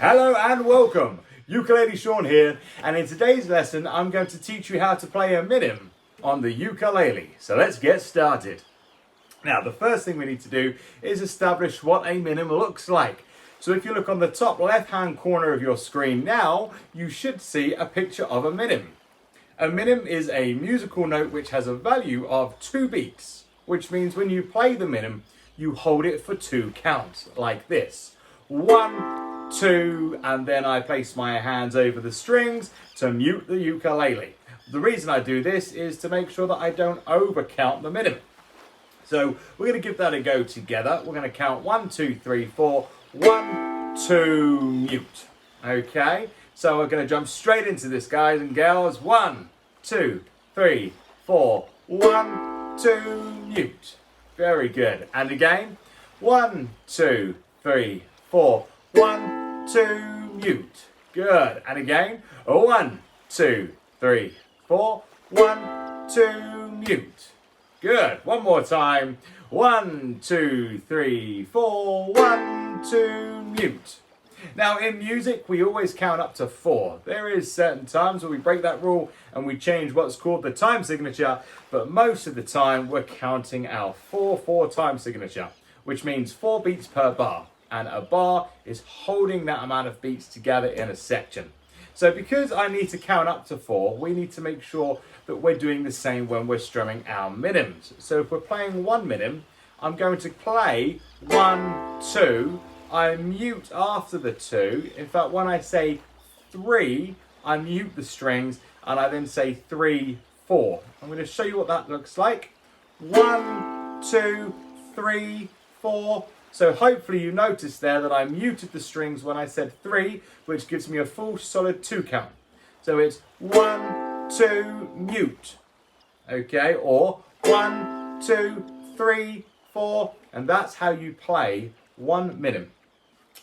Hello and welcome. Ukulele Sean here, and in today's lesson I'm going to teach you how to play a minim on the ukulele. So let's get started. Now the first thing we need to do is establish what a minim looks like. So if you look on the top left hand corner of your screen now, you should see a picture of a minim. A minim is a musical note which has a value of 2 beats, which means when you play the minim, you hold it for 2 counts, like this. 1, 2, and then I place my hands over the strings to mute the ukulele. The reason I do this is to make sure that I don't overcount the minim. So we're going to give that a go together. We're going to count 1, 2, 3, 4, 1, 2, mute. Okay, so we're going to jump straight into this, guys and girls. 1, 2, 3, 4, 1, 2, mute. Very good. And again, 1, 2, 3, 4, 1, 2, mute. Good. And again, 1, 2, 3, 4, 1, 2, mute. Good. One more time. 1, 2, 3, 4, 1, 2, mute. Now in music, we always count up to 4. There is certain times where we break that rule and we change what's called the time signature, but most of the time we're counting our 4/4 time signature, which means 4 beats per bar. And a bar is holding that amount of beats together in a section. So because I need to count up to 4, we need to make sure that we're doing the same when we're strumming our minims. So if we're playing one minim, I'm going to play 1, 2, I mute after the 2. In fact, when I say 3, I mute the strings and I then say 3, 4. I'm going to show you what that looks like. 1, 2, 3, 4. So hopefully you noticed there that I muted the strings when I said 3, which gives me a full solid 2 count. So it's 1, 2, mute. Okay, or 1, 2, 3, 4, and that's how you play one minim.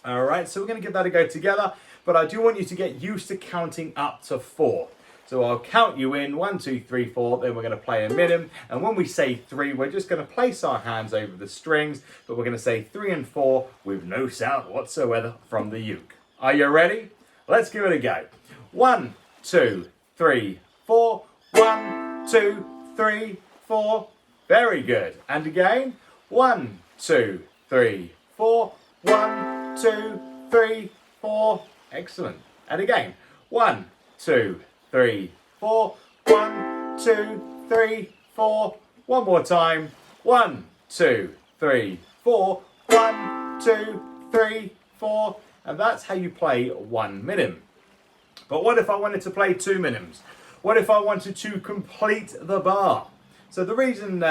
All right, so we're going to give that a go together, but I do want you to get used to counting up to 4. So I'll count you in 1, 2, 3, 4, then we're going to play a minim. And when we say 3, we're just going to place our hands over the strings, but we're going to say 3 and 4 with no sound whatsoever from the uke. Are you ready? Let's give it a go. 1, 2, 3, 4. 1, 2, 3, 4. Very good. And again. 1, 2, 3, 4. 1, 2, 3, 4. Excellent. And again. 1, 2, 3, 4. 1, 2, 3, 4. One more time. 1, 2, 3, 4. 1, 2, 3, 4. And that's how you play one minim. But what if I wanted to play 2 minims? What if I wanted to complete the bar? So the reason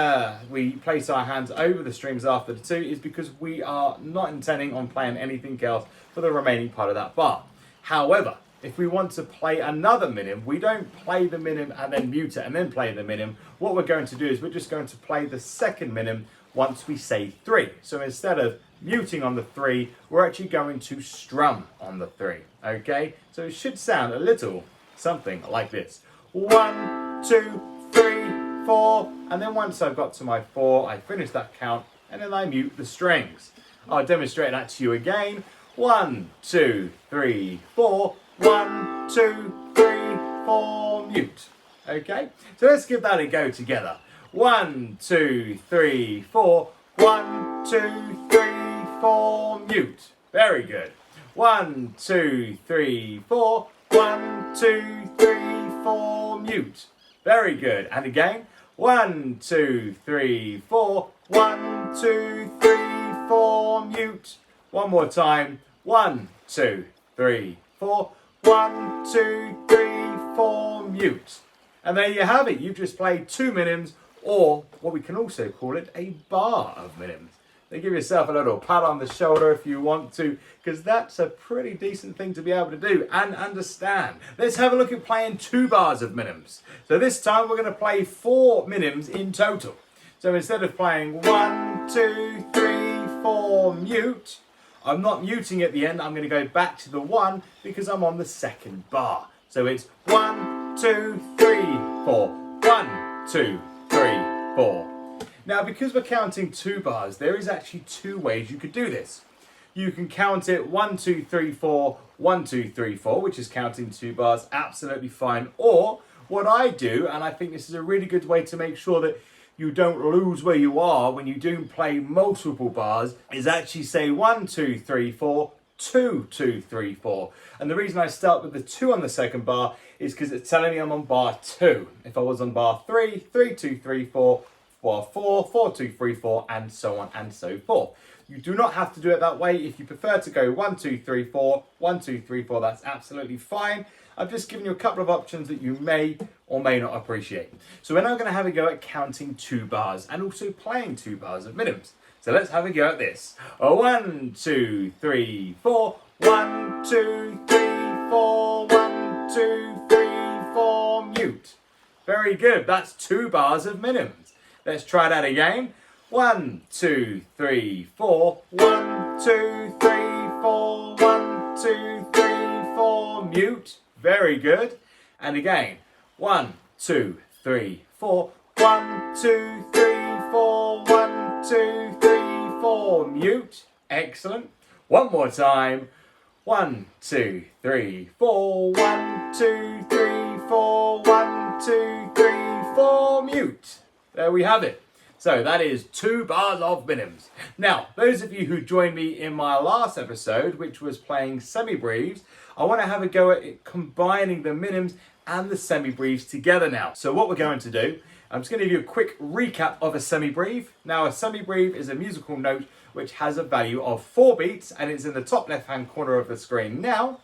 we place our hands over the strings after the 2 is because we are not intending on playing anything else for the remaining part of that bar. However, if we want to play another minim, we don't play the minim and then mute it and then play the minim. What we're going to do is we're just going to play the second minim once we say 3. So instead of muting on the 3, we're actually going to strum on the 3. Okay? So it should sound a little something like this. 1, 2, 3, 4. And then once I've got to my 4, I finish that count and then I mute the strings. I'll demonstrate that to you again. 1, 2, 3, 4. 1, 2, 3, 4, mute. Okay, so let's give that a go together. 1, 2, 3, 4. 1, 2, 3, 4, mute. Very good. 1, 2, 3, 4. 1, 2, 3, 4, mute. Very good. And again. 1, 2, 3, 4. 1, 2, 3, 4, mute. One more time. 1, 2, 3, 4. 1, 2, 3, 4, mute. And there you have it. You've just played 2 minims, or what we can also call it, a bar of minims. So give yourself a little pat on the shoulder if you want to, because that's a pretty decent thing to be able to do and understand. Let's have a look at playing 2 bars of minims. So this time we're going to play 4 minims in total. So instead of playing 1, 2, 3, 4, mute, I'm not muting at the end. I'm going to go back to the 1 because I'm on the second bar. So it's 1, 2, 3, 4. 1, 2, 3, 4. Now, because we're counting 2 bars, there is actually 2 ways you could do this. You can count it 1, 2, 3, 4, 1, 2, 3, 4, which is counting 2 bars, absolutely fine. Or what I do, and I think this is a really good way to make sure that you don't lose where you are when you do play multiple bars, is actually say 1, 2, 3, 4, 2, 2, 3, 4. And the reason I start with the 2 on the second bar is because it's telling me I'm on bar 2. If I was on bar 3, 3, 2, 3, 4, bar 4, 4, 2, 3, 4, and so on and so forth. You do not have to do it that way. If you prefer to go 1, 2, 3, 4, 1, 2, 3, 4, that's absolutely fine. I've just given you a couple of options that you may or may not appreciate. So we're now going to have a go at counting 2 bars and also playing 2 bars of minims. So let's have a go at this. 1, 2, 3, 4. 1, 2, 3, 4. 1, 2, 3, 4. Mute. Very good. That's 2 bars of minims. Let's try that again. 1, 2, 3, 4. 1, 2, 3, 4. 1, 2, 3, 4. Mute. Very good. And again. 1, 2, 3, 4. 1, 2, 3, 4. 1, 2, 3, 4. Mute. Excellent. One more time. 1, 2, 3, 4. 1, 2, 3, 4. 1, 2, 3, 4. Mute. There we have it. So that is 2 bars of minims. Now, those of you who joined me in my last episode, which was playing semi-breves, I want to have a go at it, combining the minims and the semi-breves together now. So what we're going to do, I'm just going to give you a quick recap of a semi-breve. Now, a semi-breve is a musical note which has a value of 4 beats, and it's in the top left-hand corner of the screen now.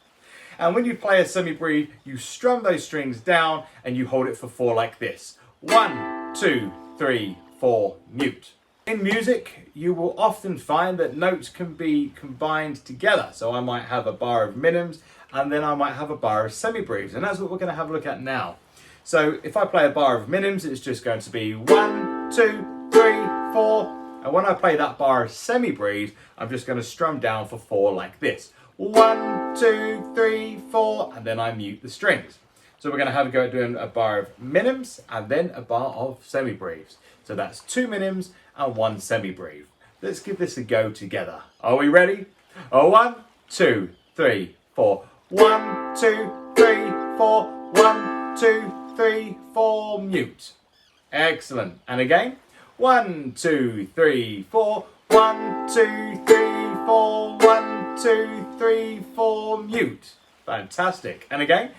And when you play a semi-breve, you strum those strings down and you hold it for 4 like this. 1, 2, 3, 4, mute. In music, you will often find that notes can be combined together. So I might have a bar of minims and then I might have a bar of semi-breves, and that's what we're going to have a look at now. So if I play a bar of minims, it's just going to be 1, 2, 3, 4. And when I play that bar of semi-breves, I'm just going to strum down for 4 like this. 1, 2, 3, 4, and then I mute the strings. So we're going to have a go at doing a bar of minims and then a bar of semi-breves. So that's 2 minims and 1 semi-breve. Let's give this a go together. Are we ready? 1, 2, 3, 4. 1, 2, 3, 4. 1, 2, 3, 4. Mute. Excellent. And again. 1, 2, 3, 4. 1, 2, 3, 4. 1, 2, 3, 4. Mute. Fantastic. And again.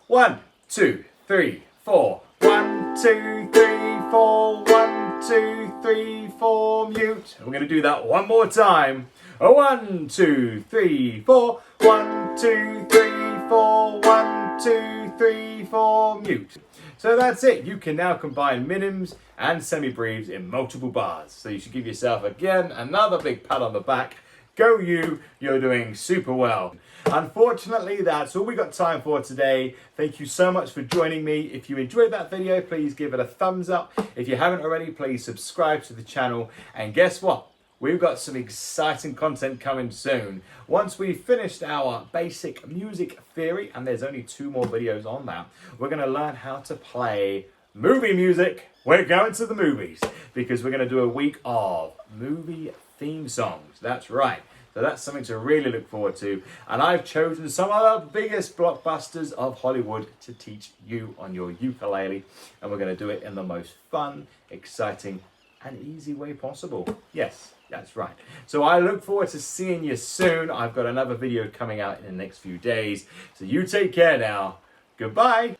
1, 2, 3, 4. 1, 2, 3, 4. 1, 2, 3, 4. Mute. And we're going to do that one more time. 1, 2, 3, 4. 1, 2, 3, 4. 1, 2, 3, 4. Mute. So that's it. You can now combine minims and semi-breves in multiple bars. So you should give yourself again another big pat on the back. Go you, you're doing super well. Unfortunately, that's all we got time for today. Thank you so much for joining me. If you enjoyed that video, please give it a thumbs up. If you haven't already, please subscribe to the channel. And guess what? We've got some exciting content coming soon. Once we've finished our basic music theory, and there's only 2 more videos on that, we're going to learn how to play movie music. We're going to the movies because we're going to do a week of movie theme songs. That's right. So that's something to really look forward to. And I've chosen some of the biggest blockbusters of Hollywood to teach you on your ukulele. And we're going to do it in the most fun, exciting, and easy way possible. Yes, that's right. So I look forward to seeing you soon. I've got another video coming out in the next few days. So you take care now. Goodbye.